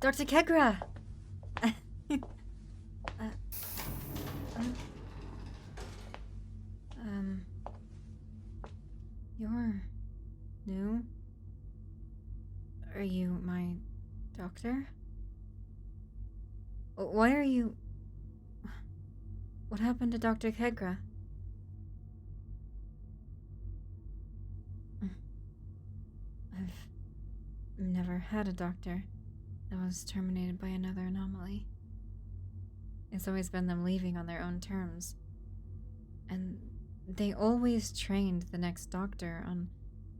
Dr. Kegra! You're new? Are you my doctor? Why are you... What happened to Dr. Kegra? I've never had a doctor that was terminated by another anomaly. It's always been them leaving on their own terms. And they always trained the next doctor on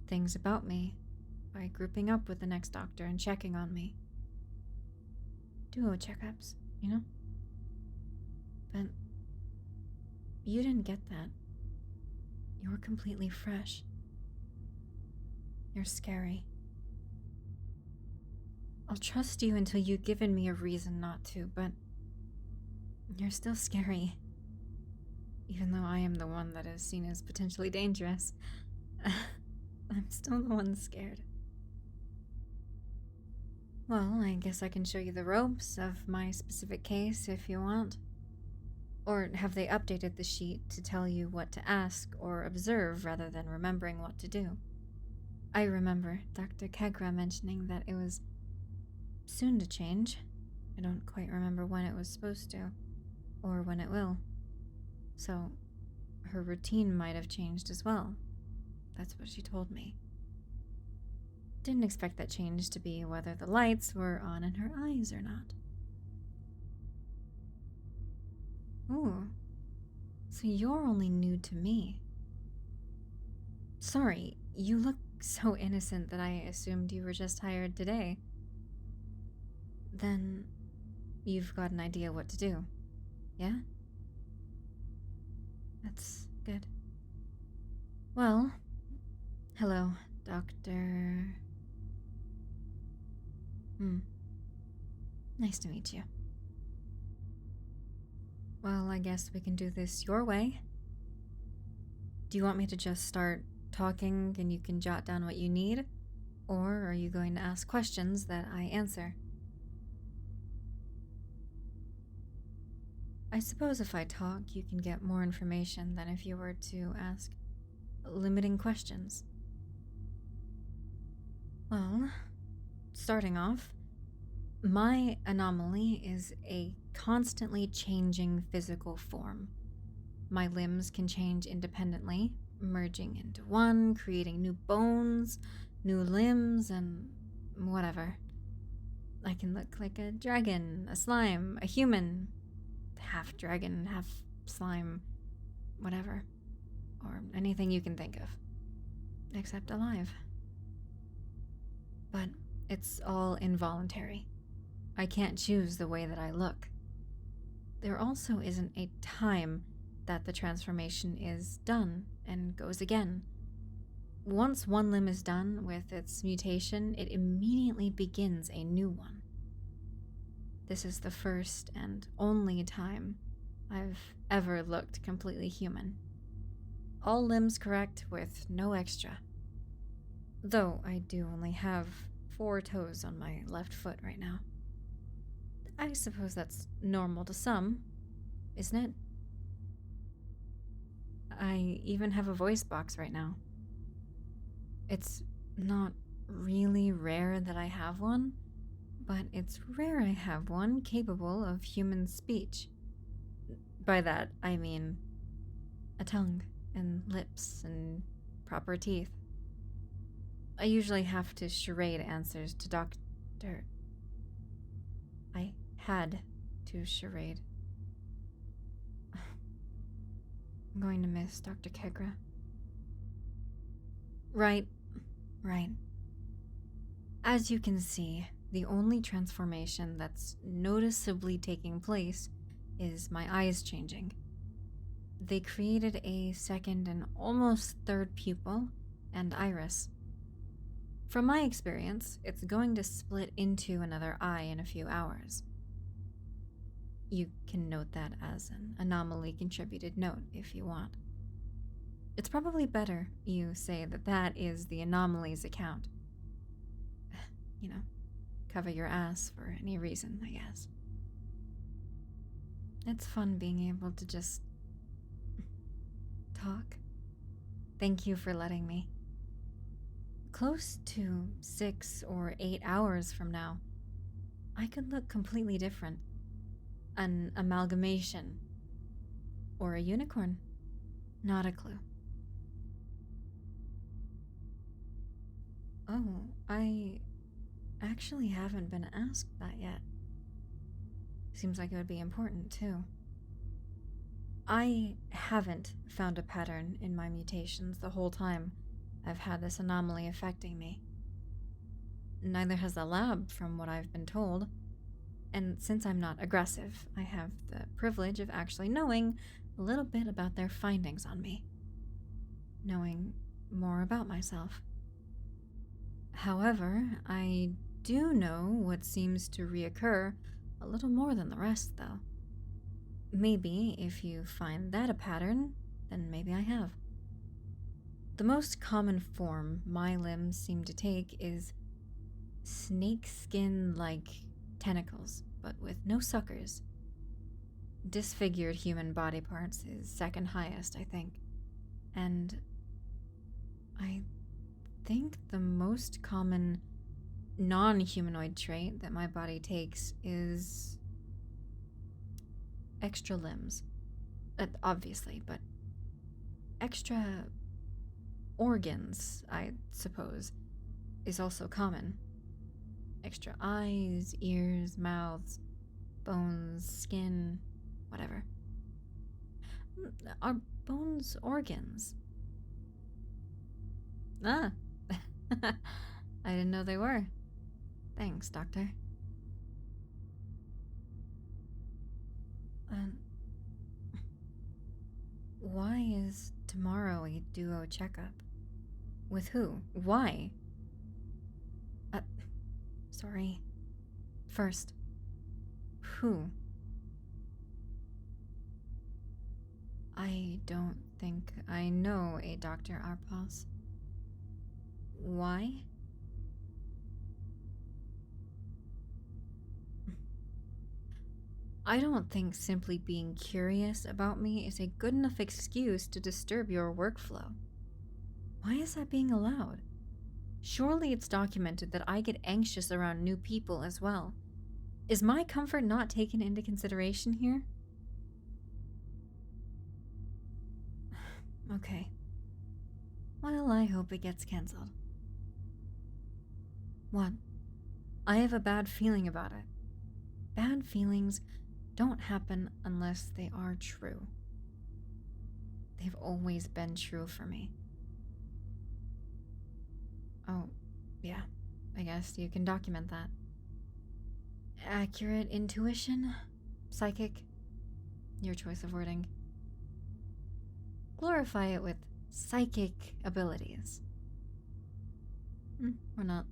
things about me by grouping up with the next doctor and checking on me. Duo checkups, you know? But you didn't get that. You were completely fresh. You're scary. I'll trust you until you've given me a reason not to, but you're still scary. Even though I am the one that is seen as potentially dangerous, I'm still the one scared. Well, I guess I can show you the ropes of my specific case if you want. Or have they updated the sheet to tell you what to ask or observe rather than remembering what to do? I remember Dr. Kegra mentioning that it was soon to change. I don't quite remember when it was supposed to, or when it will. So, her routine might have changed as well. That's what she told me. Didn't expect that change to be whether the lights were on in her eyes or not. Ooh, so you're only new to me. Sorry, you look so innocent that I assumed you were just hired today. Then, you've got an idea what to do, yeah? That's good. Well, hello, Doctor... Nice to meet you. Well, I guess we can do this your way. Do you want me to just start talking and you can jot down what you need? Or are you going to ask questions that I answer? I suppose if I talk, you can get more information than if you were to ask limiting questions. Well, starting off, my anomaly is a constantly changing physical form. My limbs can change independently, merging into one, creating new bones, new limbs, and whatever. I can look like a dragon, a slime, a human, half dragon, half slime, whatever. Or anything you can think of. Except alive. But it's all involuntary. I can't choose the way that I look. There also isn't a time that the transformation is done and goes again. Once one limb is done with its mutation, it immediately begins a new one. This is the first and only time I've ever looked completely human. All limbs correct with no extra. Though I do only have 4 toes on my left foot right now. I suppose that's normal to some, isn't it? I even have a voice box right now. It's not really rare that I have one, but it's rare I have one capable of human speech. By that, I mean a tongue and lips and proper teeth. I usually have to charade answers to Dr. I had to charade. I'm going to miss Dr. Kegra. Right. As you can see, the only transformation that's noticeably taking place is my eyes changing. They created a second and almost third pupil and iris. From my experience, it's going to split into another eye in a few hours. You can note that as an anomaly contributed note if you want. It's probably better you say that that is the anomaly's account. You know, cover your ass for any reason, I guess. It's fun being able to just talk. Thank you for letting me. Close to 6 or 8 hours from now, I could look completely different. An amalgamation. Or a unicorn. Not a clue. Oh, I actually haven't been asked that yet. Seems like it would be important, too. I haven't found a pattern in my mutations the whole time I've had this anomaly affecting me. Neither has the lab, from what I've been told. And since I'm not aggressive, I have the privilege of actually knowing a little bit about their findings on me. Knowing more about myself. However, I do know what seems to reoccur a little more than the rest, though. Maybe if you find that a pattern, then maybe I have. The most common form my limbs seem to take is snakeskin-like tentacles, but with no suckers. Disfigured human body parts is second highest, I think. And I think the most common non-humanoid trait that my body takes is extra limbs. Obviously, but extra organs, I suppose, is also common. Extra eyes, ears, mouths, bones, skin, whatever. Are bones organs? Ah, I didn't know they were. Thanks, Doctor. Why is tomorrow a duo checkup? With who? Why? Sorry. First, who? I don't think I know a Dr. Arpos. Why? I don't think simply being curious about me is a good enough excuse to disturb your workflow. Why is that being allowed? Surely it's documented that I get anxious around new people as well. Is my comfort not taken into consideration here? Okay. Well, I hope it gets cancelled. What? I have a bad feeling about it. Bad feelings don't happen unless they are true. They've always been true for me. Oh, yeah. I guess you can document that. Accurate intuition? Psychic? Your choice of wording. Glorify it with psychic abilities. Or not.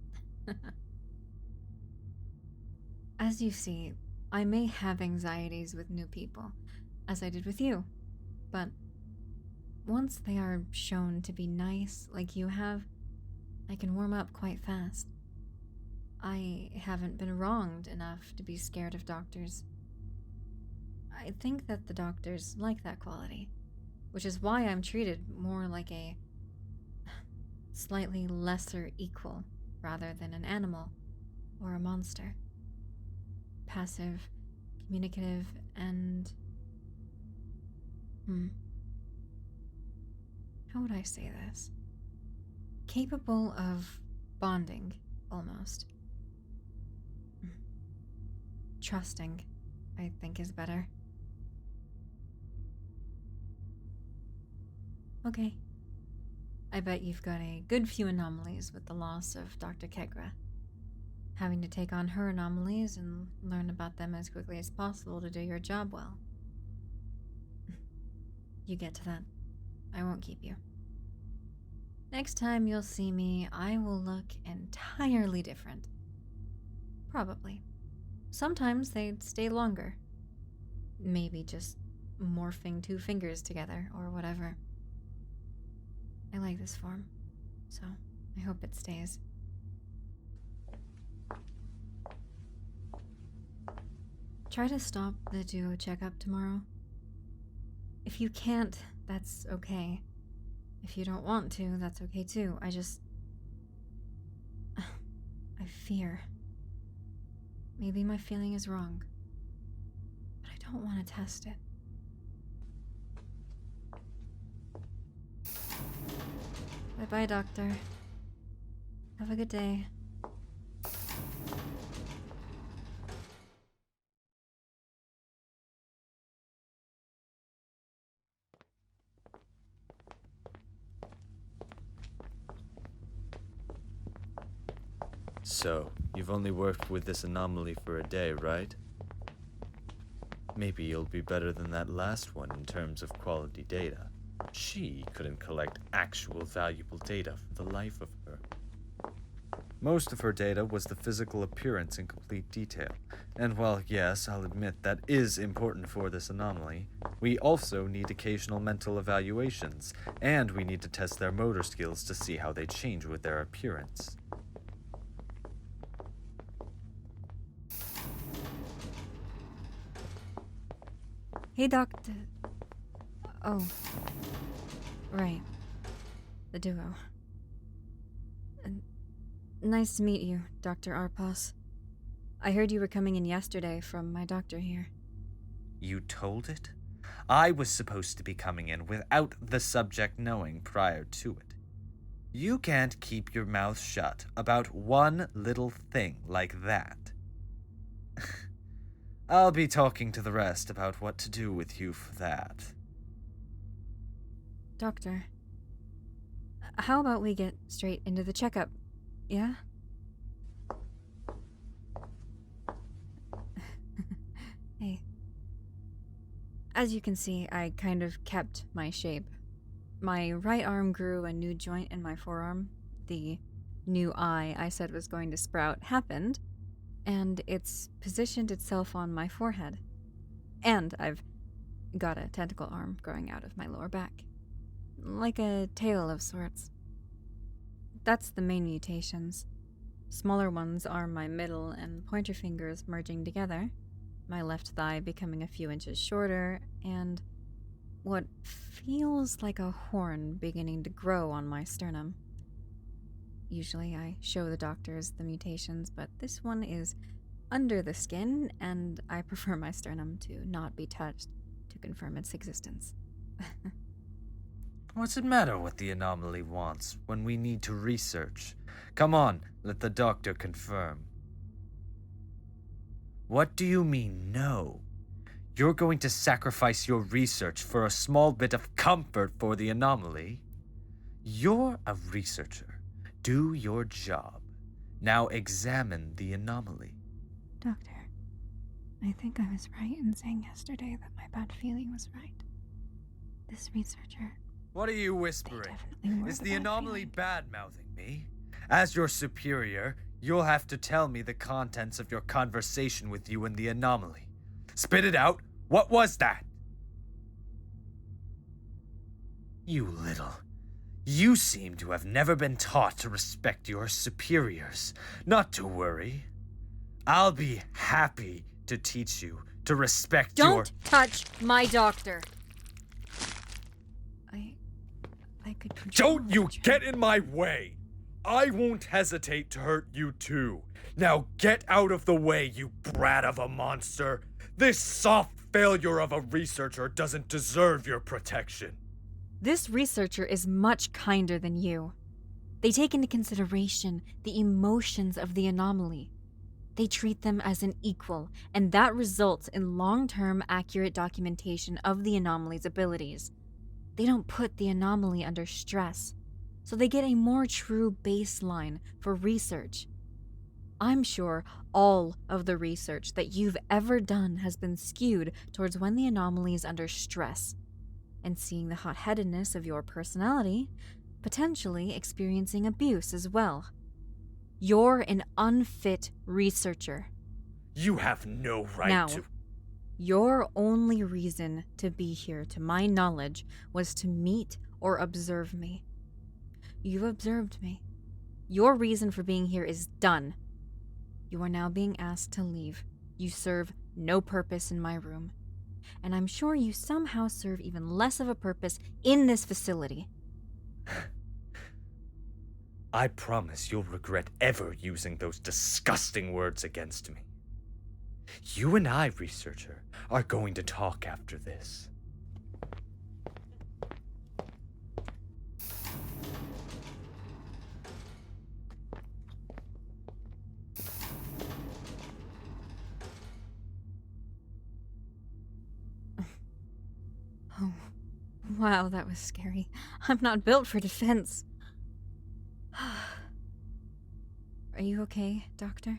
As you see, I may have anxieties with new people, as I did with you, but once they are shown to be nice like you have, I can warm up quite fast. I haven't been wronged enough to be scared of doctors. I think that the doctors like that quality, which is why I'm treated more like a slightly lesser equal rather than an animal or a monster. Passive, communicative, and... how would I say this? Capable of bonding, almost. Trusting, I think, is better. Okay. I bet you've got a good few anomalies with the loss of Dr. Kegra. Having to take on her anomalies and learn about them as quickly as possible to do your job well. You get to that. I won't keep you. Next time you'll see me, I will look entirely different. Probably. Sometimes they'd stay longer. Maybe just morphing 2 fingers together or whatever. I like this form, so I hope it stays. Try to stop the duo checkup tomorrow. If you can't, that's okay. If you don't want to, that's okay too. I fear. Maybe my feeling is wrong, but I don't want to test it. Bye-bye, doctor. Have a good day. So, you've only worked with this anomaly for a day, right? Maybe you'll be better than that last one in terms of quality data. She couldn't collect actual valuable data for the life of her. Most of her data was the physical appearance in complete detail. And while, yes, I'll admit that is important for this anomaly, we also need occasional mental evaluations, and we need to test their motor skills to see how they change with their appearance. Hey, Doctor. Oh. Right. The duo. Nice to meet you, Dr. Arpos. I heard you were coming in yesterday from my doctor here. You told it? I was supposed to be coming in without the subject knowing prior to it. You can't keep your mouth shut about one little thing like that. I'll be talking to the rest about what to do with you for that. Doctor, how about we get straight into the checkup, yeah? Hey. As you can see, I kind of kept my shape. My right arm grew a new joint in my forearm. The new eye I said was going to sprout happened, and it's positioned itself on my forehead. And I've got a tentacle arm growing out of my lower back. Like a tail of sorts. That's the main mutations. Smaller ones are my middle and pointer fingers merging together, my left thigh becoming a few inches shorter, and what feels like a horn beginning to grow on my sternum. Usually I show the doctors the mutations, but this one is under the skin, and I prefer my sternum to not be touched to confirm its existence. What's it matter what the anomaly wants when we need to research? Come on, let the doctor confirm. What do you mean, no? You're going to sacrifice your research for a small bit of comfort for the anomaly? You're a researcher. Do your job. Now examine the anomaly. Doctor, I think I was right in saying yesterday that my bad feeling was right. This researcher... What are you whispering? Is the anomaly bad-mouthing me? As your superior, you'll have to tell me the contents of your conversation with you and the anomaly. Spit it out. What was that? You seem to have never been taught to respect your superiors. Not to worry. I'll be happy to teach you to respect Don't touch my doctor! I could control. Don't you get in my way! I won't hesitate to hurt you too. Now get out of the way, you brat of a monster. This soft failure of a researcher doesn't deserve your protection. This researcher is much kinder than you. They take into consideration the emotions of the anomaly. They treat them as an equal, and that results in long-term accurate documentation of the anomaly's abilities. They don't put the anomaly under stress, so they get a more true baseline for research. I'm sure all of the research that you've ever done has been skewed towards when the anomaly is under stress, and seeing the hot-headedness of your personality, potentially experiencing abuse as well. You're an unfit researcher. You have no right now, to... Your only reason to be here, to my knowledge, was to meet or observe me. You've observed me. Your reason for being here is done. You are now being asked to leave. You serve no purpose in my room. And I'm sure you somehow serve even less of a purpose in this facility. I promise you'll regret ever using those disgusting words against me. You and I, researcher, are going to talk after this. Oh, wow, that was scary. I'm not built for defense. Are you okay, Doctor?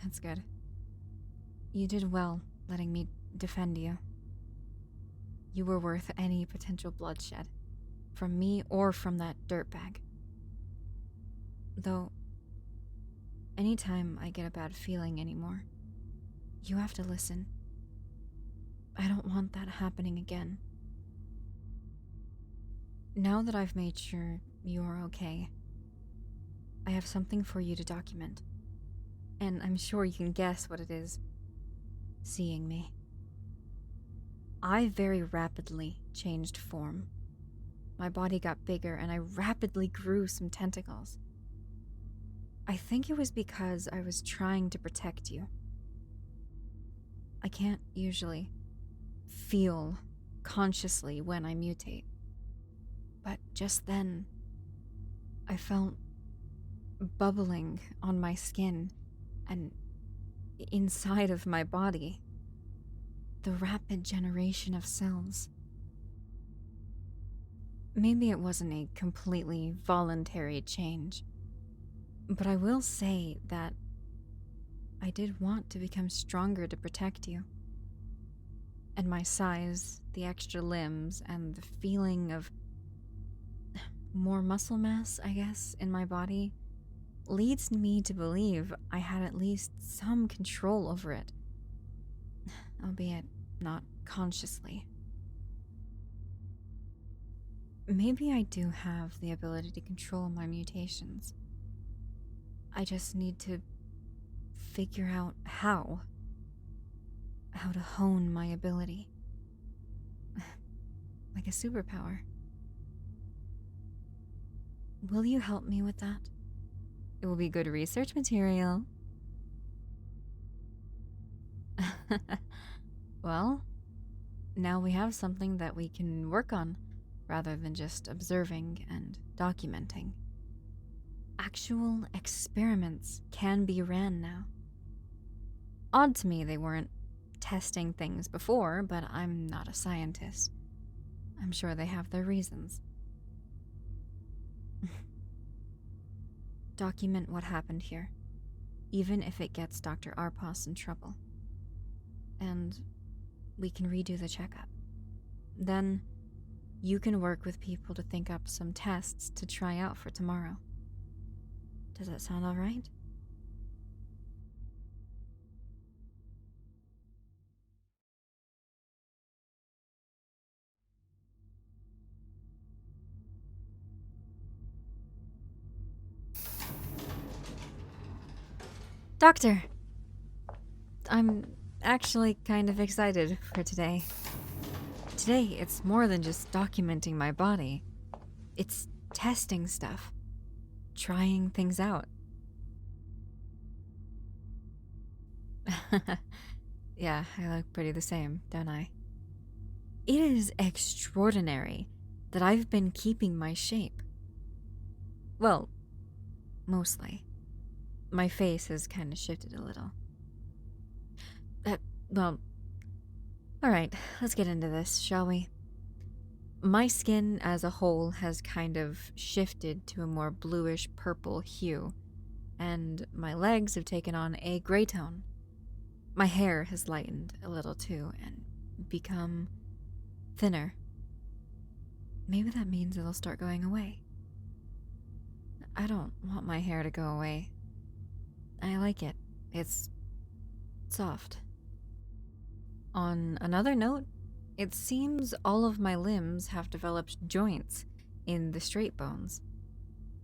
That's good. You did well letting me defend you. You were worth any potential bloodshed, from me or from that dirtbag. Though, anytime I get a bad feeling anymore, you have to listen. I don't want that happening again. Now that I've made sure you are okay, I have something for you to document. And I'm sure you can guess what it is. Seeing me. I very rapidly changed form. My body got bigger and I rapidly grew some tentacles. I think it was because I was trying to protect you. I can't usually feel consciously when I mutate. But just then, I felt bubbling on my skin and inside of my body. The rapid generation of cells. Maybe it wasn't a completely voluntary change, but I will say that I did want to become stronger to protect you. And my size, the extra limbs, and the feeling of more muscle mass, I guess, in my body leads me to believe I had at least some control over it, albeit not consciously. Maybe I do have the ability to control my mutations. I just need to figure out how to hone my ability. Like a superpower. Will you help me with that? It will be good research material. Well, now we have something that we can work on, rather than just observing and documenting. Actual experiments can be ran now. Odd to me they weren't testing things before, but I'm not a scientist. I'm sure they have their reasons. Document what happened here, even if it gets Dr. Arpos in trouble. And we can redo the checkup. Then you can work with people to think up some tests to try out for tomorrow. Does that sound all right? Doctor! I'm actually kind of excited for today. Today, it's more than just documenting my body. It's testing stuff. Trying things out. Yeah, I look pretty the same, don't I? It is extraordinary that I've been keeping my shape. Well, mostly. My face has kind of shifted a little. Well, alright, let's get into this, shall we? My skin as a whole has kind of shifted to a more bluish purple hue, and my legs have taken on a gray tone. My hair has lightened a little too, and become thinner. Maybe that means it'll start going away. I don't want my hair to go away. I like it. It's soft. On another note, it seems all of my limbs have developed joints in the straight bones.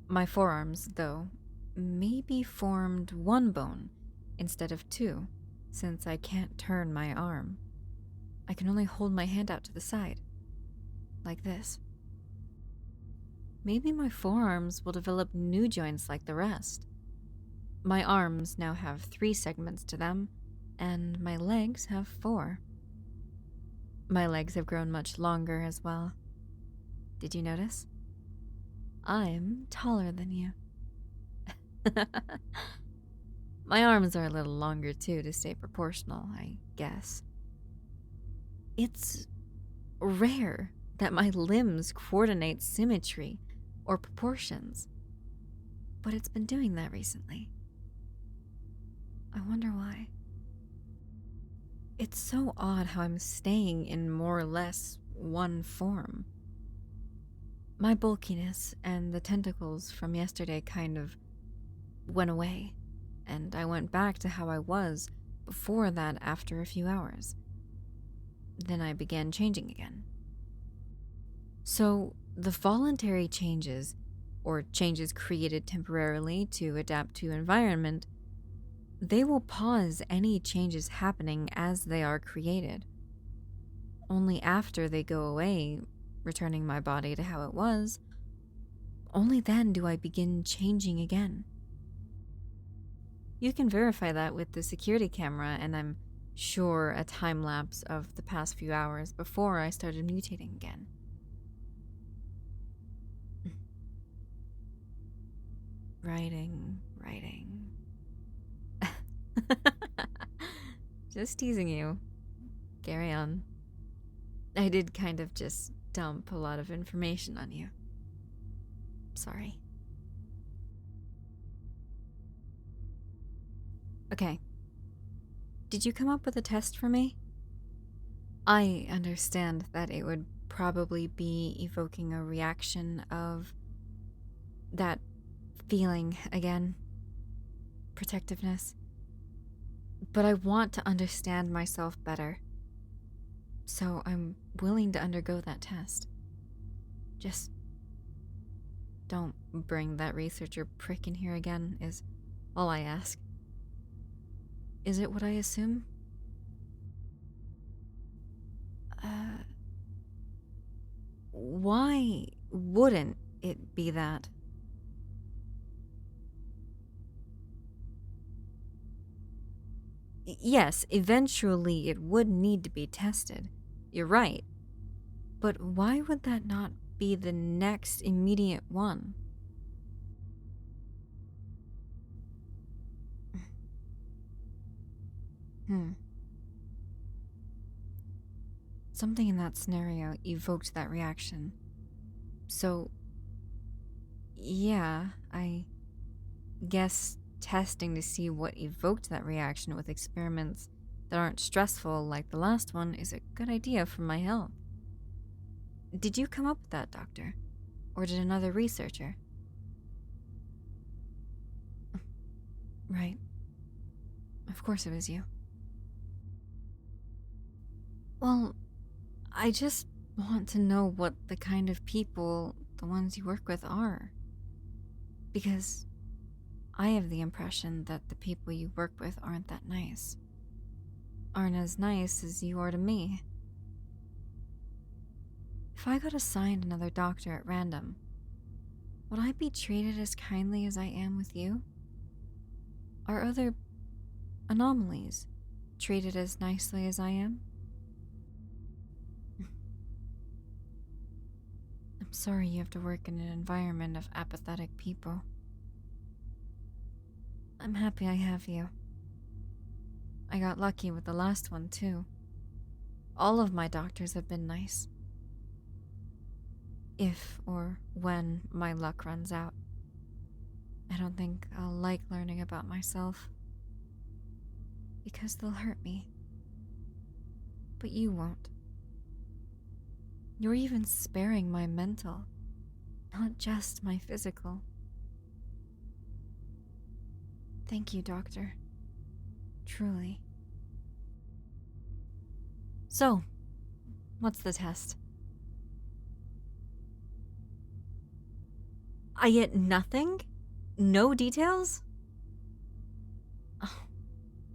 My forearms, though, maybe formed one bone instead of two, since I can't turn my arm. I can only hold my hand out to the side, like this. Maybe my forearms will develop new joints like the rest. My arms now have 3 segments to them, and my legs have 4. My legs have grown much longer as well. Did you notice? I'm taller than you. My arms are a little longer too to stay proportional, I guess. It's rare that my limbs coordinate symmetry or proportions, but it's been doing that recently. I wonder why. It's so odd how I'm staying in more or less one form. My bulkiness and the tentacles from yesterday kind of went away, and I went back to how I was before that after a few hours. Then I began changing again. So, the voluntary changes, or changes created temporarily to adapt to environment, they will pause any changes happening as they are created. Only after they go away, returning my body to how it was, only then do I begin changing again. You can verify that with the security camera, and I'm sure a time lapse of the past few hours before I started mutating again. Writing. Just teasing you. Carry on. I did kind of just dump a lot of information on you. Sorry. Okay. Did you come up with a test for me? I understand that it would probably be evoking a reaction of that feeling again. Protectiveness. But I want to understand myself better. So I'm willing to undergo that test. Just don't bring that researcher prick in here again, is all I ask. Is it what I assume? Why wouldn't it be that? Yes, eventually it would need to be tested. You're right. But why would that not be the next immediate one? Something in that scenario evoked that reaction. So, yeah, I guess testing to see what evoked that reaction with experiments that aren't stressful like the last one is a good idea for my health. Did you come up with that, Doctor? Or did another researcher? Right. Of course it was you. Well, I just want to know what the kind of people the ones you work with are. Because I have the impression that the people you work with aren't that nice. Aren't as nice as you are to me. If I got assigned another doctor at random, would I be treated as kindly as I am with you? Are other anomalies treated as nicely as I am? I'm sorry you have to work in an environment of apathetic people. I'm happy I have you. I got lucky with the last one, too. All of my doctors have been nice. If or when my luck runs out, I don't think I'll like learning about myself. Because they'll hurt me. But you won't. You're even sparing my mental, not just my physical. Thank you, Doctor. Truly. So, what's the test? I get nothing? No details? Oh,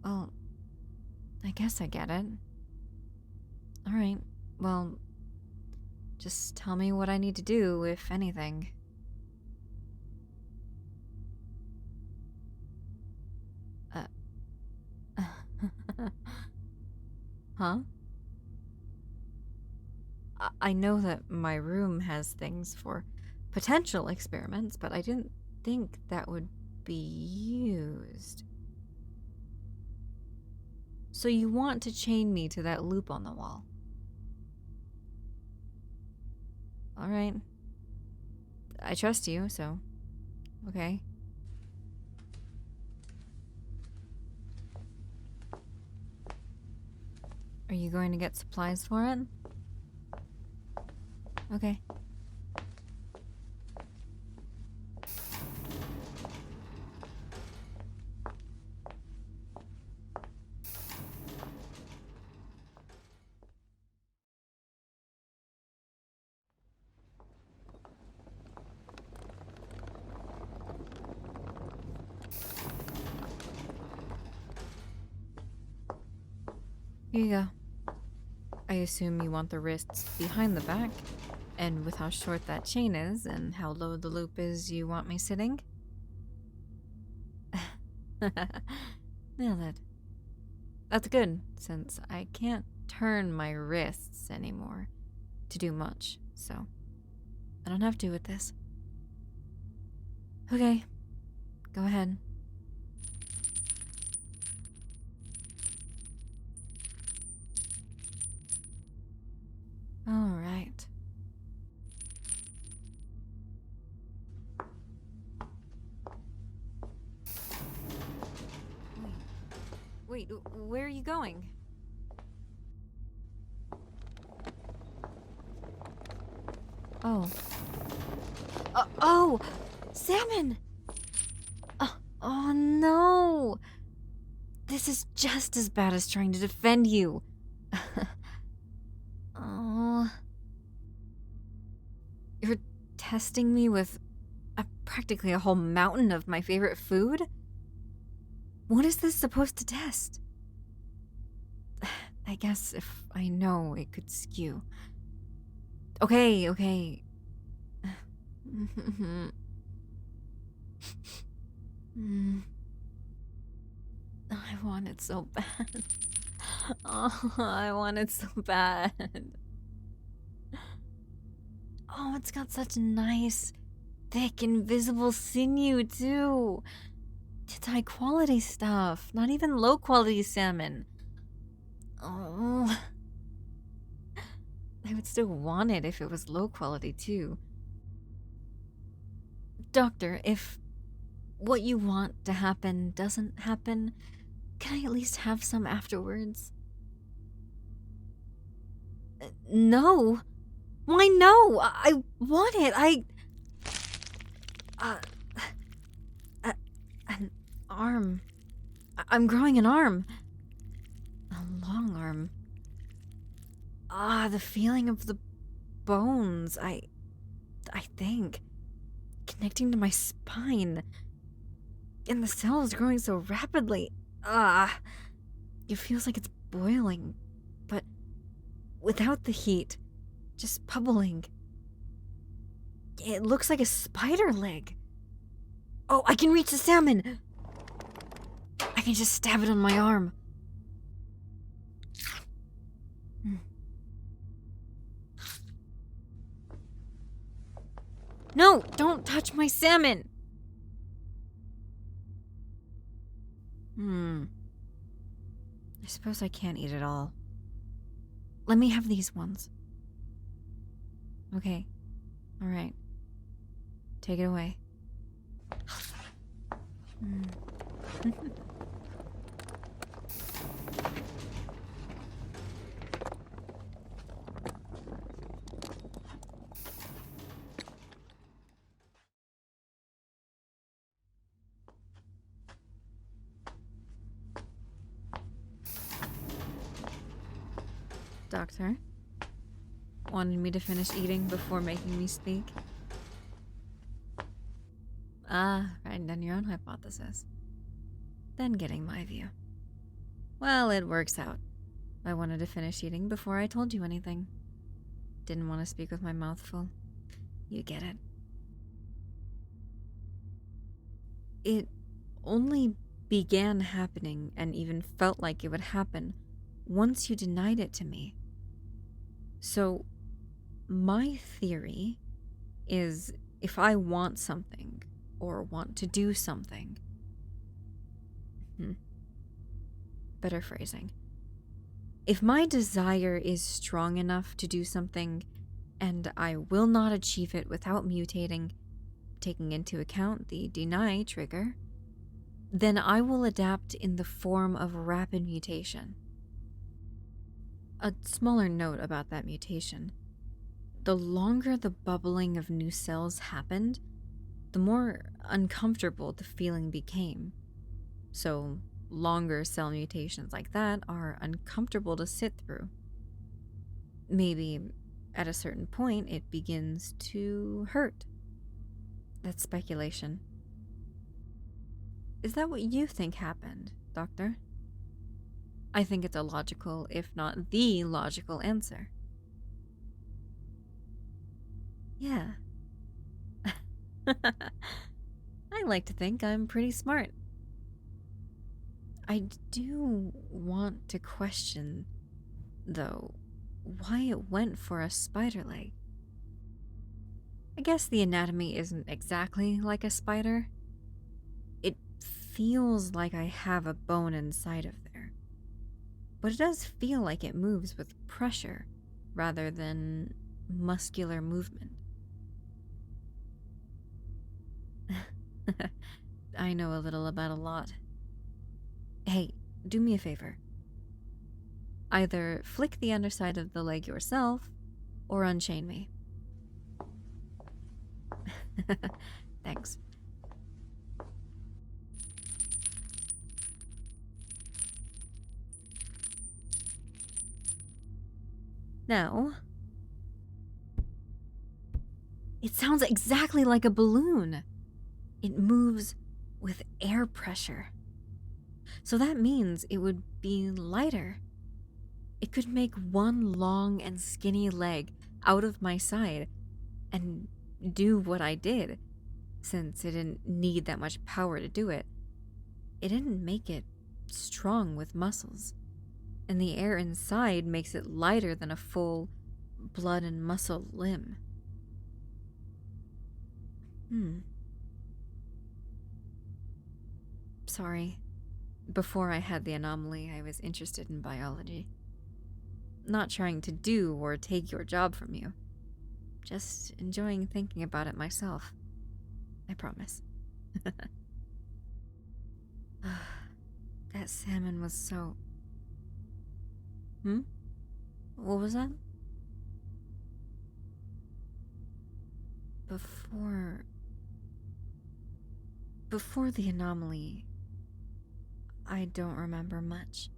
well, I guess I get it. Alright, well, just tell me what I need to do, if anything. Huh? I know that my room has things for potential experiments, but I didn't think that would be used. So you want to chain me to that loop on the wall? Alright. I trust you, so... okay. Are you going to get supplies for it? Okay. Here you go. I assume you want the wrists behind the back, and with how short that chain is and how low the loop is, you want me sitting? Nailed it. That's good, since I can't turn my wrists anymore to do much, so I don't have to with this. Okay, go ahead. All right. Wait, where are you going? Oh. Oh! Salmon! Oh no! This is just as bad as trying to defend you. Oh. You're testing me with practically a whole mountain of my favorite food? What is this supposed to test? I guess if I know, it could skew. Okay. I want it so bad. Oh, I want it so bad. Oh, it's got such nice, thick, invisible sinew, too. It's high quality stuff, not even low quality salmon. Oh. I would still want it if it was low quality, too. Doctor, if what you want to happen doesn't happen, can I at least have some afterwards? No. Why no? I want it. An arm. I'm growing an arm. A long arm. The feeling of the bones, I think. Connecting to my spine. And the cells growing so rapidly. It feels like it's boiling. But without the heat. Just bubbling. It looks like a spider leg. Oh, I can reach the salmon! I can just stab it on my arm. No, don't touch my salmon! I suppose I can't eat it all. Let me have these ones. Okay. Alright. Take it away. Doctor? Wanted me to finish eating before making me speak? writing down your own hypothesis. Then getting my view. Well, it works out. I wanted to finish eating before I told you anything. Didn't want to speak with my mouth full. You get it. It only began happening and even felt like it would happen once you denied it to me. So, my theory is if I want something or want to do something. Better phrasing. If my desire is strong enough to do something and I will not achieve it without mutating, taking into account the deny trigger, then I will adapt in the form of rapid mutation. A smaller note about that mutation. The longer the bubbling of new cells happened, the more uncomfortable the feeling became. So, longer cell mutations like that are uncomfortable to sit through. Maybe at a certain point it begins to hurt. That's speculation. Is that what you think happened, Doctor? I think it's a logical, if not the logical answer. Yeah. I like to think I'm pretty smart. I do want to question, though, why it went for a spider leg. I guess the anatomy isn't exactly like a spider. It feels like I have a bone inside of there. But it does feel like it moves with pressure rather than muscular movement. I know a little about a lot. Hey, do me a favor. Either flick the underside of the leg yourself, or unchain me. Thanks. Now, it sounds exactly like a balloon. It moves with air pressure. So that means it would be lighter. It could make one long and skinny leg out of my side and do what I did, since it didn't need that much power to do it. It didn't make it strong with muscles, and the air inside makes it lighter than a full blood and muscle limb. Sorry. Before I had the anomaly, I was interested in biology. Not trying to do or take your job from you. Just enjoying thinking about it myself. I promise. That salmon was so... What was that? Before the anomaly, I don't remember much.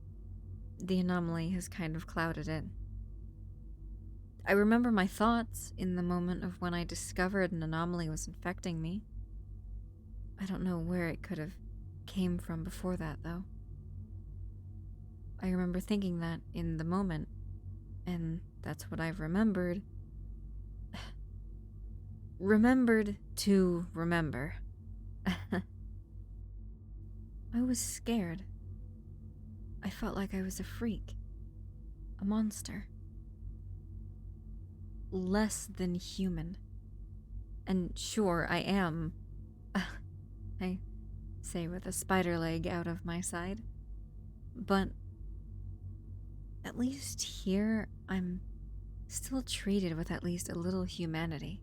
The anomaly has kind of clouded it. I remember my thoughts in the moment of when I discovered an anomaly was infecting me. I don't know where it could have came from before that, though. I remember thinking that in the moment, and that's what I've remembered. Remembered to remember. I was scared. I felt like I was a freak. A monster. Less than human. And sure, I am. I say with a spider leg out of my side. But at least here, I'm still treated with at least a little humanity.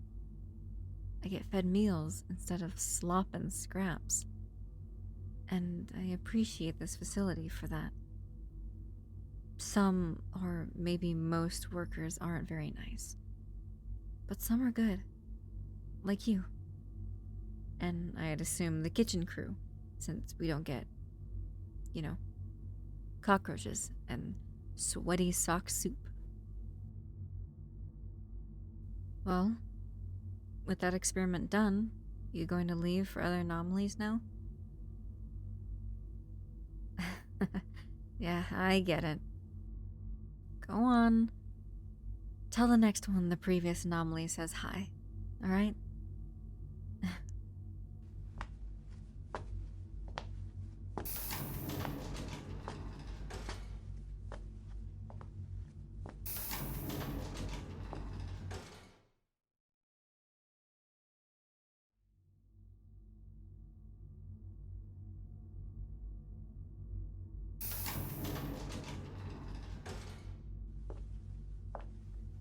I get fed meals instead of slop and scraps. And I appreciate this facility for that. Some, or maybe most, workers aren't very nice. But some are good. Like you. And I'd assume the kitchen crew, since we don't get, cockroaches and sweaty sock soup. Well, with that experiment done, You going to leave for other anomalies now? Yeah, I get it. Go on. Tell the next one the previous anomaly says hi, alright?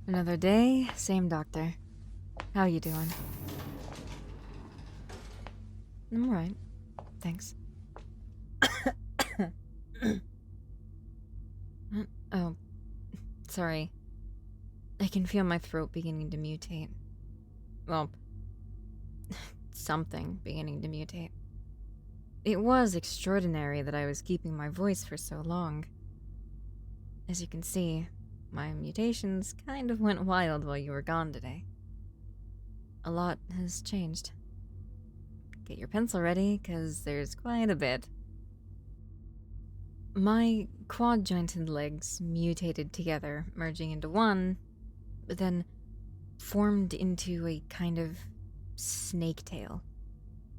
Another day, same doctor. How you doing? I'm alright. Thanks. Oh, sorry. I can feel my throat beginning to mutate. Well, something beginning to mutate. It was extraordinary that I was keeping my voice for so long. As you can see, my mutations kind of went wild while you were gone today. A lot has changed. Get your pencil ready, 'cause there's quite a bit. My quad-jointed legs mutated together, merging into one, but then formed into a kind of snake tail.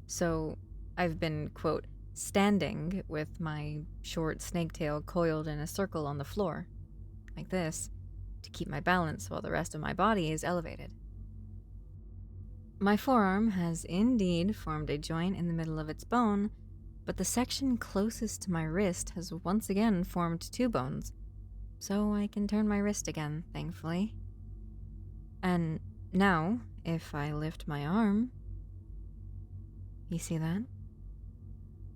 So I've been, quote, standing with my short snake tail coiled in a circle on the floor, like this, to keep my balance while the rest of my body is elevated. My forearm has indeed formed a joint in the middle of its bone, but the section closest to my wrist has once again formed two bones, so I can turn my wrist again, thankfully. And now, if I lift my arm... You see that?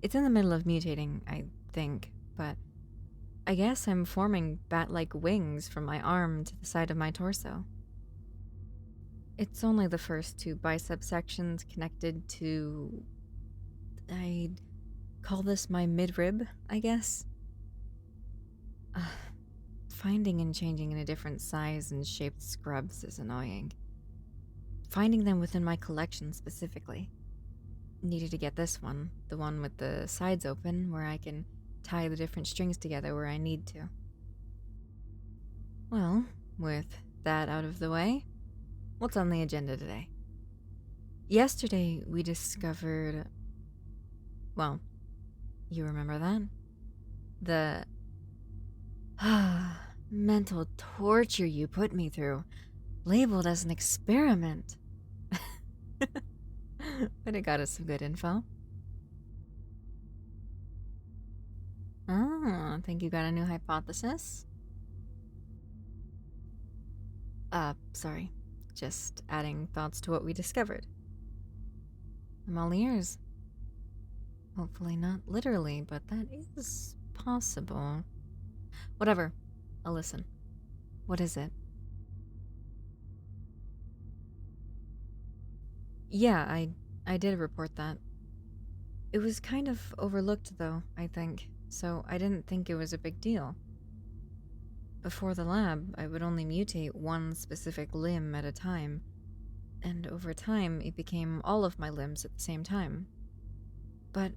It's in the middle of mutating, I think, but I guess I'm forming bat-like wings from my arm to the side of my torso. It's only the first two bicep sections connected to... I'd call this my midrib, I guess? Finding and changing in a different size and shaped scrubs is annoying. Finding them within my collection specifically. Needed to get this one, the one with the sides open, where I can tie the different strings together where I need to. Well, with that out of the way, what's on the agenda today? Yesterday we discovered... Well, you remember that? The... mental torture you put me through, labeled as an experiment. But it got us some good info. Oh, think you got a new hypothesis? Sorry. Just adding thoughts to what we discovered. I'm all ears. Hopefully not literally, but that is possible. Whatever. I'll listen. What is it? Yeah, I did report that. It was kind of overlooked, though, I think, so I didn't think it was a big deal. Before the lab, I would only mutate one specific limb at a time, and over time, it became all of my limbs at the same time. But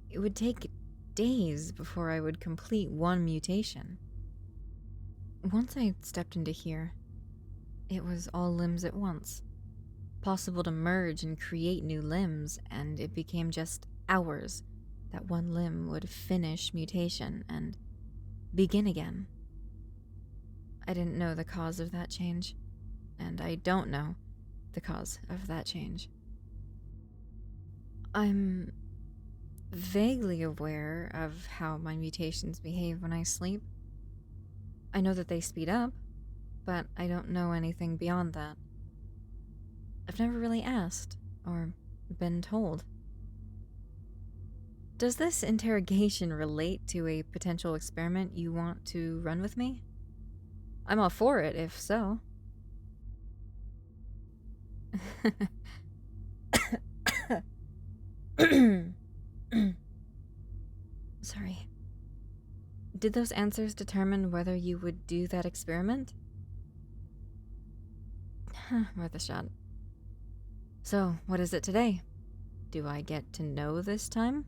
it would take days before I would complete one mutation. Once I stepped into here, it was all limbs at once. Possible to merge and create new limbs, and it became just hours that one limb would finish mutation and begin again. I didn't know the cause of that change, and I don't know the cause of that change. I'm vaguely aware of how my mutations behave when I sleep. I know that they speed up, but I don't know anything beyond that. I've never really asked, or been told. Does this interrogation relate to a potential experiment you want to run with me? I'm all for it, if so. Sorry. Did those answers determine whether you would do that experiment? Worth a shot. So, what is it today? do I get to know this time?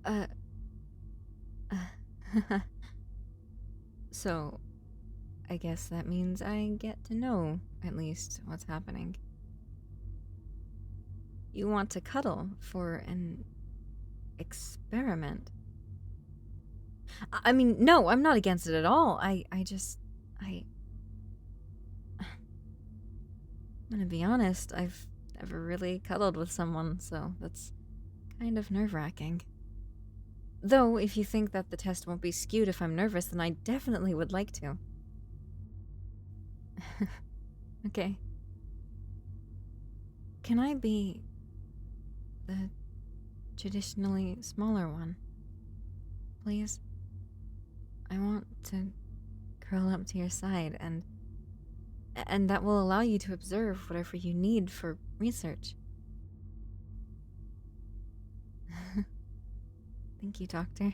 Uh... So, I guess that means I get to know, at least, what's happening. You want to cuddle for an experiment? I mean, no, I'm not against it at all. I'm gonna be honest, I've never really cuddled with someone, so that's kind of nerve-wracking. Though, if you think that the test won't be skewed if I'm nervous, then I definitely would like to. Okay. Can I be the traditionally smaller one? Please? I want to curl up to your side, and that will allow you to observe whatever you need for research. Thank you, Doctor.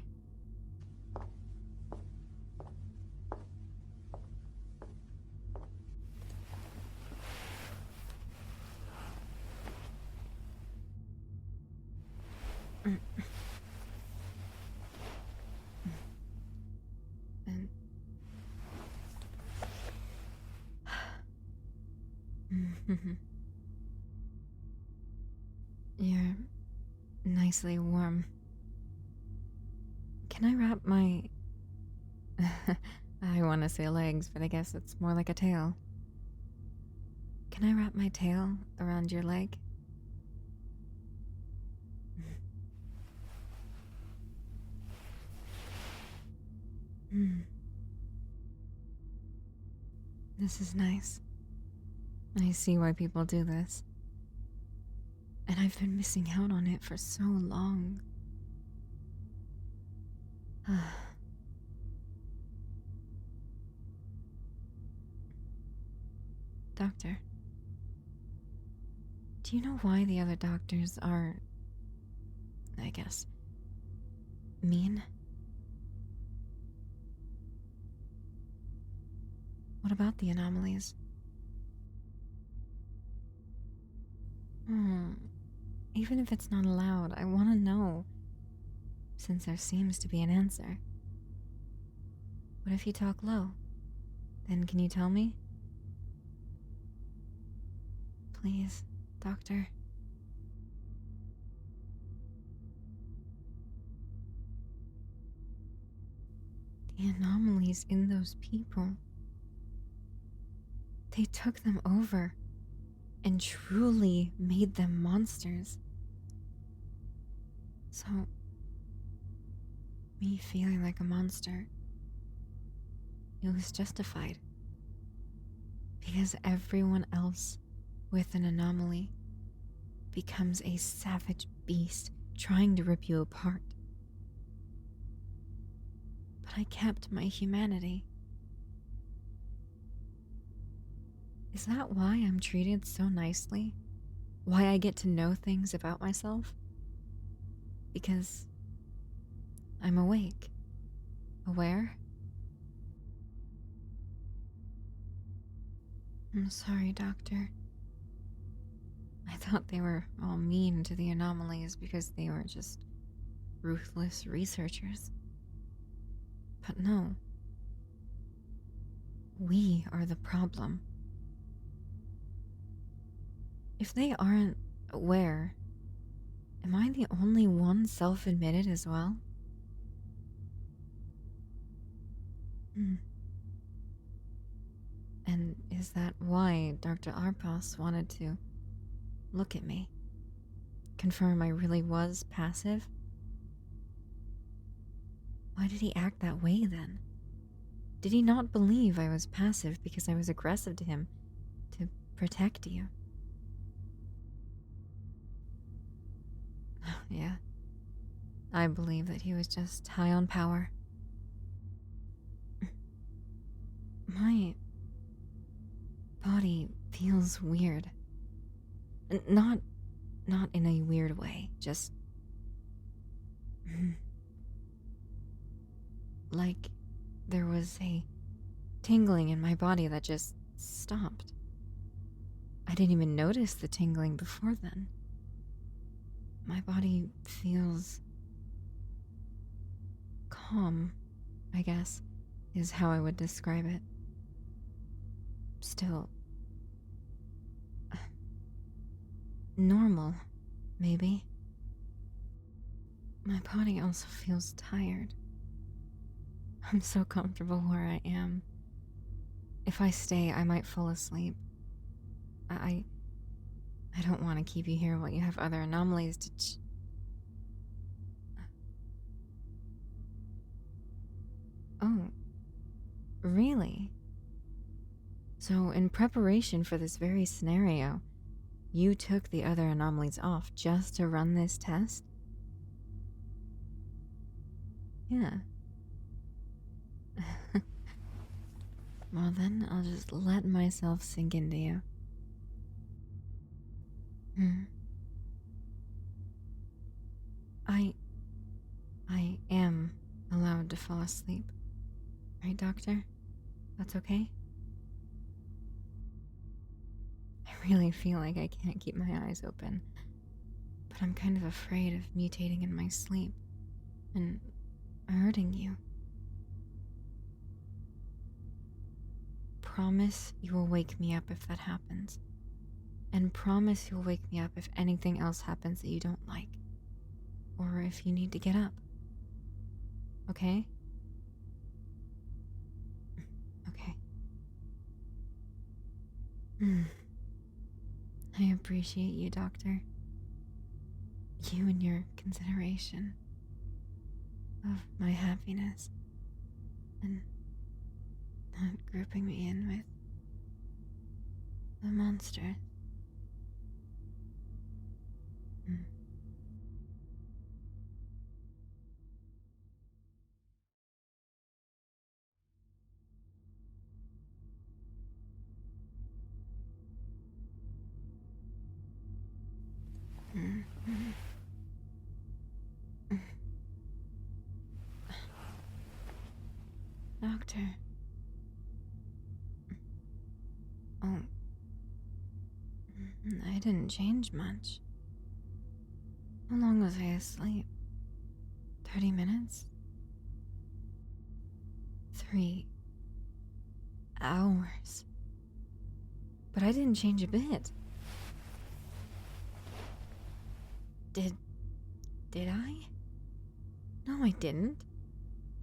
You're nicely warm. Can I wrap my... I want to say legs, but I guess it's more like a tail. Can I wrap my tail around your leg? This is nice. I see why people do this. And I've been missing out on it for so long. Doctor, do you know why the other doctors are, I guess, mean? What about the anomalies? Even if it's not allowed, I want to know, since there seems to be an answer. What if you talk low? Then can you tell me? Please, Doctor. The anomalies in those people. They took them over and truly made them monsters. So, me feeling like a monster, it was justified. Because everyone else with an anomaly becomes a savage beast trying to rip you apart. But I kept my humanity. Is that why I'm treated so nicely? Why I get to know things about myself? Because I'm awake, aware. I'm sorry, Doctor. I thought they were all mean to the anomalies because they were just ruthless researchers. But no. We are the problem. If they aren't aware, am I the only one self-admitted as well? And is that why Dr. Arpos wanted to look at me? Confirm I really was passive? Why did he act that way then? Did he not believe I was passive because I was aggressive to him to protect you? Yeah. I believe that he was just high on power. My body feels weird. Not in a weird way, just like there was a tingling in my body that just stopped. I didn't even notice the tingling before then. My body feels calm, I guess, is how I would describe it. Still, normal, maybe. My body also feels tired. I'm so comfortable where I am. If I stay, I might fall asleep. I don't want to keep you here while you have other anomalies to Oh, really? So, in preparation for this very scenario, you took the other anomalies off just to run this test? Yeah. Well, then I'll just let myself sink into you. I am allowed to fall asleep. Right, Doctor? That's okay? I really feel like I can't keep my eyes open, but I'm kind of afraid of mutating in my sleep and hurting you. Promise you will wake me up if that happens. And promise you'll wake me up if anything else happens that you don't like. Or if you need to get up. Okay? Okay. I appreciate you, Doctor. You and your consideration of my happiness. And not grouping me in with the monster. Doctor. Oh. I didn't change much. How long was I asleep? 30 minutes? 3 hours. But I didn't change a bit. Did I? No, I didn't.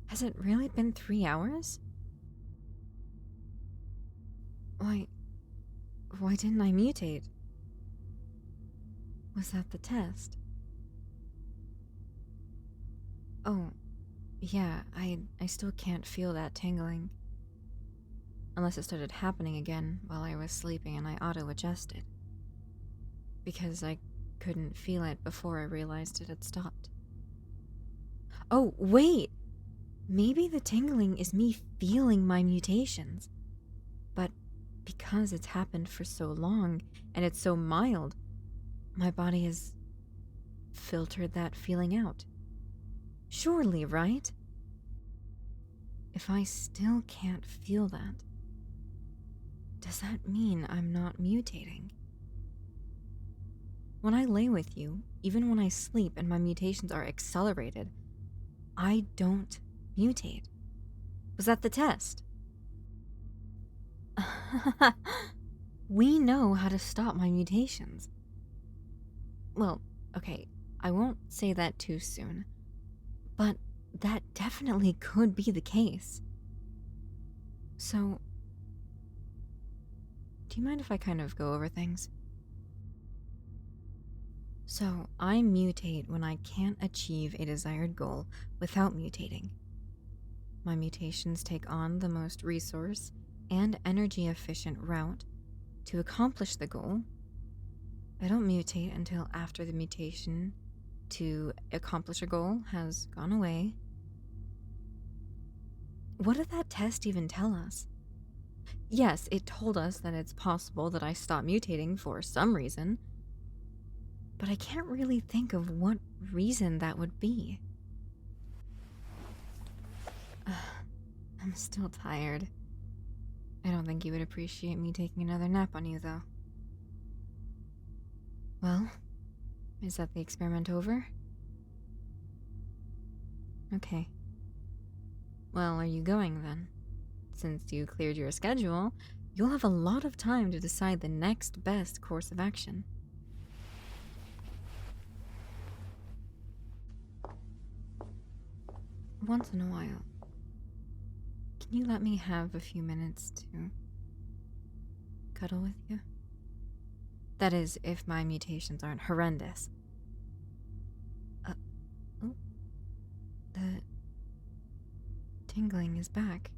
Has it really been 3 hours? Why didn't I mutate? Was that the test? Oh, yeah, I still can't feel that tingling. Unless it started happening again while I was sleeping and I auto-adjusted. Because I couldn't feel it before I realized it had stopped. Oh, wait! Maybe the tingling is me feeling my mutations. But because it's happened for so long and it's so mild, my body has filtered that feeling out. Surely, right? If I still can't feel that, does that mean I'm not mutating? When I lay with you, even when I sleep and my mutations are accelerated, I don't mutate. Was that the test? We know how to stop my mutations. Well, okay, I won't say that too soon, but that definitely could be the case. So, do you mind if I kind of go over things? So, I mutate when I can't achieve a desired goal without mutating. My mutations take on the most resource and energy efficient route to accomplish the goal. I don't mutate until after the mutation to accomplish a goal has gone away. What did that test even tell us? Yes, it told us that it's possible that I stop mutating for some reason, but I can't really think of what reason that would be. I'm still tired. I don't think you would appreciate me taking another nap on you, though. Well, is that the experiment over? Okay. Well, are you going then? Since you cleared your schedule, you'll have a lot of time to decide the next best course of action. Once in a while, can you let me have a few minutes to cuddle with you? That is, if my mutations aren't horrendous. Oh, the tingling is back.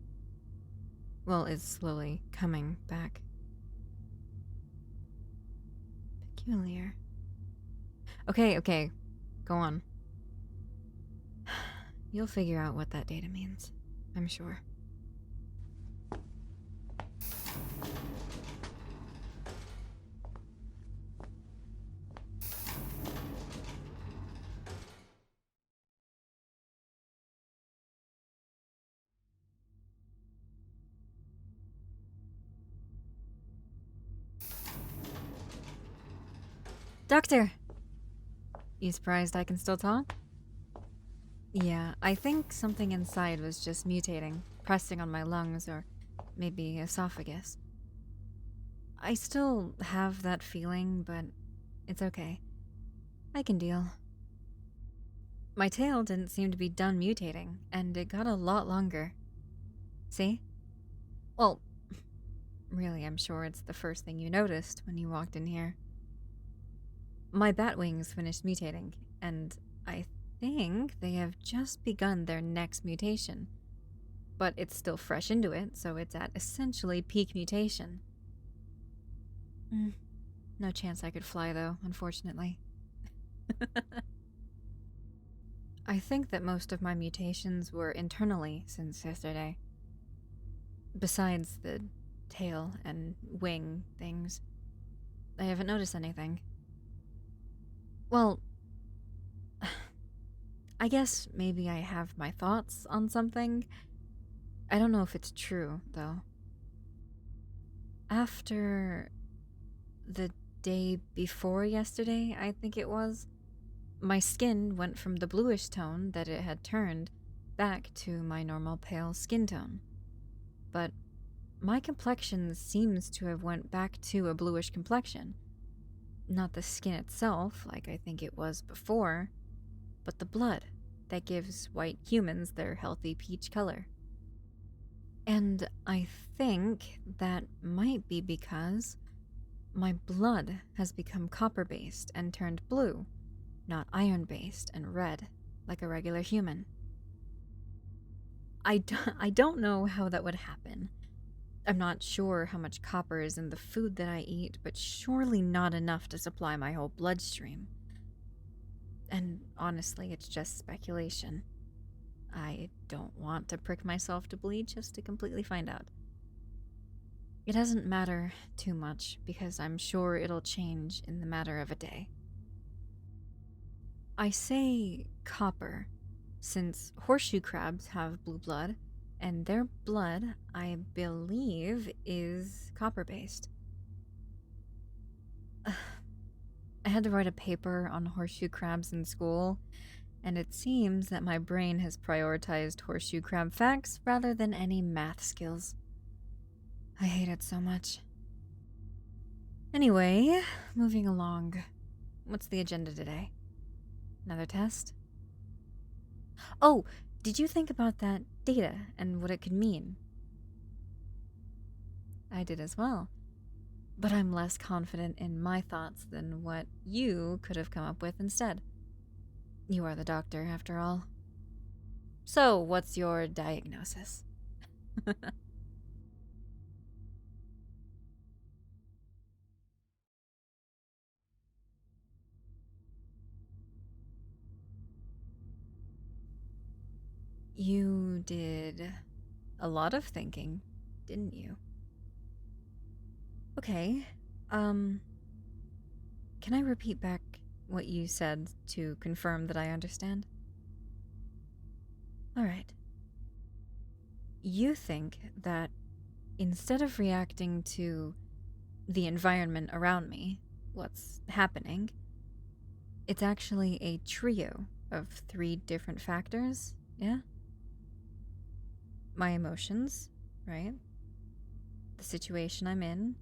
Well, it's slowly coming back. Peculiar. Okay, go on. You'll figure out what that data means, I'm sure. Doctor! You surprised I can still talk? Yeah, I think something inside was just mutating, pressing on my lungs or maybe esophagus. I still have that feeling, but it's okay. I can deal. My tail didn't seem to be done mutating, and it got a lot longer. See? Well, really, I'm sure it's the first thing you noticed when you walked in here. My bat wings finished mutating, and I think they have just begun their next mutation. But it's still fresh into it, so it's at essentially peak mutation. No chance I could fly, though, unfortunately. I think that most of my mutations were internally since yesterday. Besides the tail and wing things, I haven't noticed anything. Well, I guess maybe I have my thoughts on something. I don't know if it's true, though. After the day before yesterday, I think it was, my skin went from the bluish tone that it had turned back to my normal pale skin tone. But my complexion seems to have went back to a bluish complexion. Not the skin itself, like I think it was before, but the blood that gives white humans their healthy peach color. And I think that might be because my blood has become copper-based and turned blue, not iron-based and red, like a regular human. I don't know how that would happen. I'm not sure how much copper is in the food that I eat, but surely not enough to supply my whole bloodstream. And honestly, it's just speculation. I don't want to prick myself to bleed just to completely find out. It doesn't matter too much, because I'm sure it'll change in the matter of a day. I say copper, since horseshoe crabs have blue blood, and their blood, I believe, is copper-based. I had to write a paper on horseshoe crabs in school, and it seems that my brain has prioritized horseshoe crab facts rather than any math skills. I hate it so much. Anyway, moving along. What's the agenda today? Another test? Oh, did you think about that data and what it could mean? I did as well. But I'm less confident in my thoughts than what you could have come up with instead. You are the doctor, after all. So, what's your diagnosis? You did a lot of thinking, didn't you? Okay, can I repeat back what you said to confirm that I understand? Alright. You think that instead of reacting to the environment around me, what's happening. It's actually a trio of 3 different factors, yeah? My emotions, right? The situation I'm in,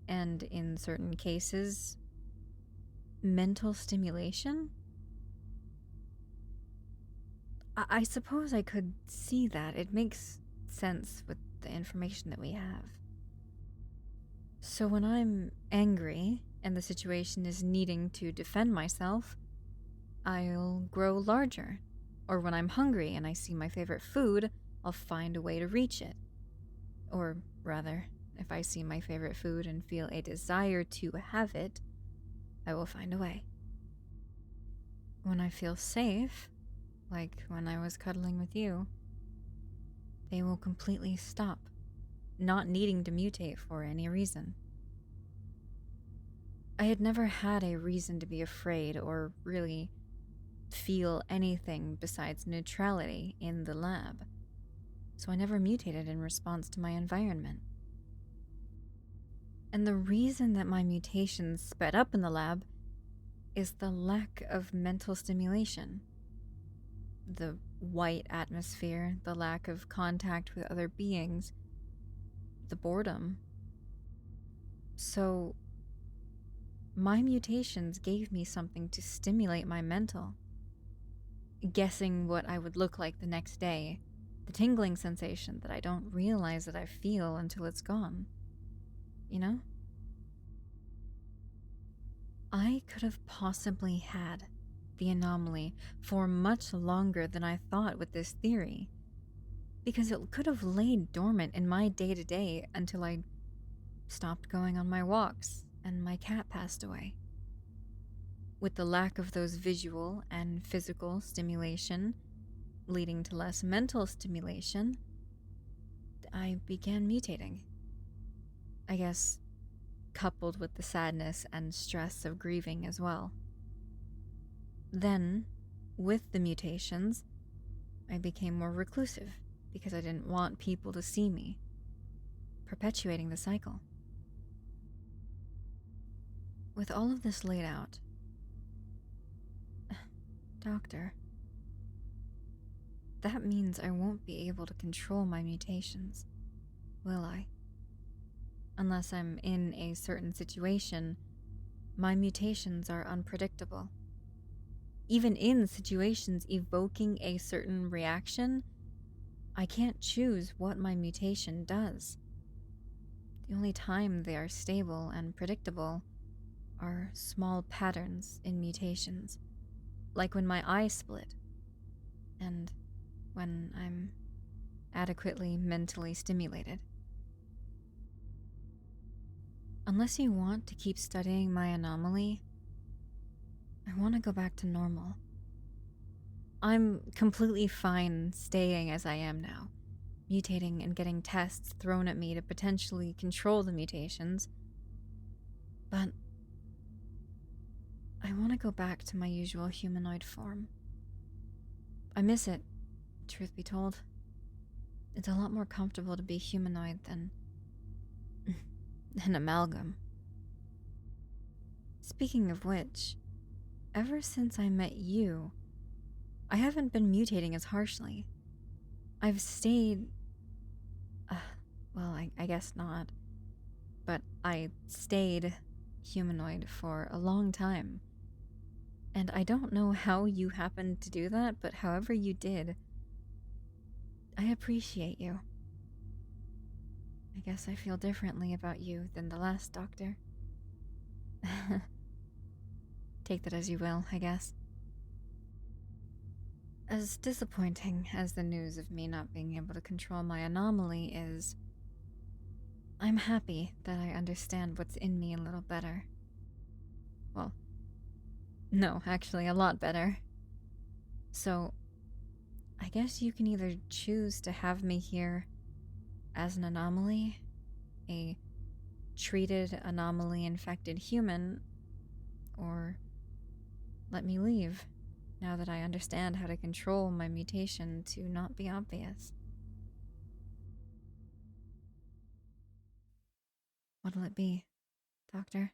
and in certain cases, mental stimulation? I suppose I could see that. It makes sense with the information that we have. So when I'm angry and the situation is needing to defend myself, I'll grow larger. Or when I'm hungry and I see my favorite food, I'll find a way to reach it. Or rather, if I see my favorite food and feel a desire to have it, I will find a way. When I feel safe, like when I was cuddling with you, they will completely stop, not needing to mutate for any reason. I had never had a reason to be afraid or really feel anything besides neutrality in the lab, so I never mutated in response to my environment. And the reason that my mutations sped up in the lab is the lack of mental stimulation. The white atmosphere, the lack of contact with other beings, the boredom. So, my mutations gave me something to stimulate my mental. Guessing what I would look like the next day, the tingling sensation that I don't realize that I feel until it's gone. You know? I could have possibly had the anomaly for much longer than I thought with this theory, because it could have laid dormant in my day-to-day until I stopped going on my walks and my cat passed away. With the lack of those visual and physical stimulation leading to less mental stimulation, I began mutating. I guess coupled with the sadness and stress of grieving as well. Then, with the mutations, I became more reclusive because I didn't want people to see me, perpetuating the cycle. With all of this laid out, Doctor, that means I won't be able to control my mutations, will I? Unless I'm in a certain situation, my mutations are unpredictable. Even in situations evoking a certain reaction, I can't choose what my mutation does. The only time they are stable and predictable are small patterns in mutations, like when my eye split, and when I'm adequately mentally stimulated. Unless you want to keep studying my anomaly, I want to go back to normal. I'm completely fine staying as I am now, mutating and getting tests thrown at me to potentially control the mutations, but I want to go back to my usual humanoid form. I miss it, truth be told. It's a lot more comfortable to be humanoid than an amalgam. Speaking of which, ever since I met you, I haven't been mutating as harshly. I've stayed... well, I guess not. But I stayed humanoid for a long time. And I don't know how you happened to do that, but however you did, I appreciate you. I guess I feel differently about you than the last doctor. Take that as you will, I guess. As disappointing as the news of me not being able to control my anomaly is, I'm happy that I understand what's in me a little better. Well, no, actually a lot better. So, I guess you can either choose to have me here as an anomaly, a treated anomaly-infected human, or let me leave, now that I understand how to control my mutation to not be obvious. What'll it be, Doctor?